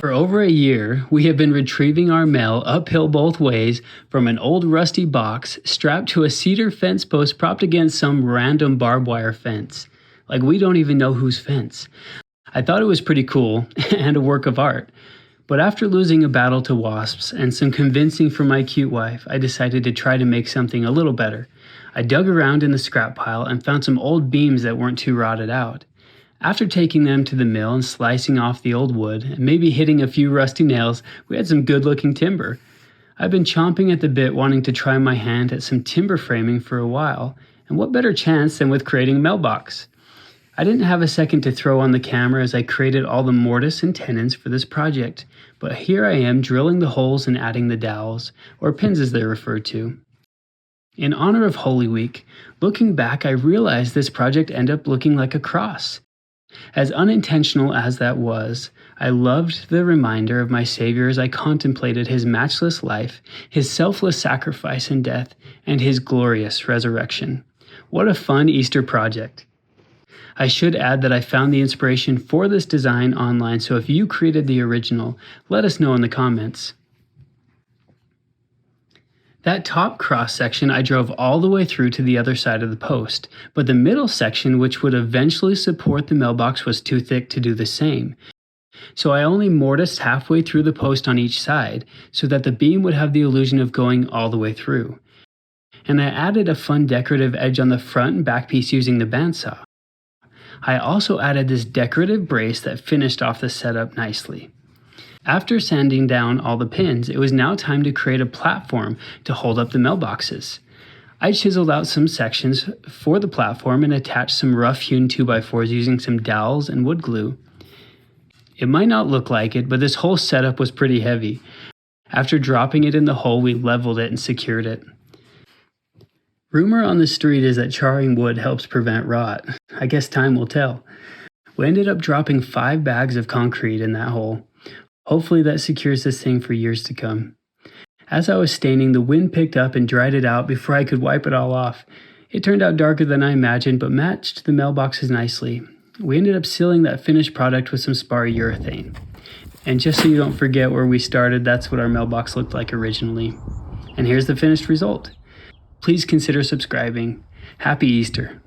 For over a year, we have been retrieving our mail uphill both ways from an old rusty box strapped to a cedar fence post propped against some random barbed wire fence. Like we don't even know whose fence. I thought it was pretty cool and a work of art. But after losing a battle to wasps and some convincing from my cute wife, I decided to try to make something a little better. I dug around in the scrap pile and found some old beams that weren't too rotted out. After taking them to the mill and slicing off the old wood and maybe hitting a few rusty nails, we had some good-looking timber. I've been chomping at the bit wanting to try my hand at some timber framing for a while, and what better chance than with creating a mailbox? I didn't have a second to throw on the camera as I created all the mortise and tenons for this project, but here I am drilling the holes and adding the dowels, or pins as they're referred to. In honor of Holy Week, looking back I realized this project ended up looking like a cross. As unintentional as that was, I loved the reminder of my Savior as I contemplated his matchless life, his selfless sacrifice and death, and his glorious resurrection. What a fun Easter project! I should add that I found the inspiration for this design online, so if you created the original, let us know in the comments. That top cross section I drove all the way through to the other side of the post, but the middle section, which would eventually support the mailbox, was too thick to do the same. So I only mortised halfway through the post on each side, so that the beam would have the illusion of going all the way through. And I added a fun decorative edge on the front and back piece using the bandsaw. I also added this decorative brace that finished off the setup nicely. After sanding down all the pins, it was now time to create a platform to hold up the mailboxes. I chiseled out some sections for the platform and attached some rough-hewn 2x4s using some dowels and wood glue. It might not look like it, but this whole setup was pretty heavy. After dropping it in the hole, we leveled it and secured it. Rumor on the street is that charring wood helps prevent rot. I guess time will tell. We ended up dropping 5 bags of concrete in that hole. Hopefully that secures this thing for years to come. As I was staining, the wind picked up and dried it out before I could wipe it all off. It turned out darker than I imagined, but matched the mailboxes nicely. We ended up sealing that finished product with some spar urethane. And just so you don't forget where we started, that's what our mailbox looked like originally. And here's the finished result. Please consider subscribing. Happy Easter.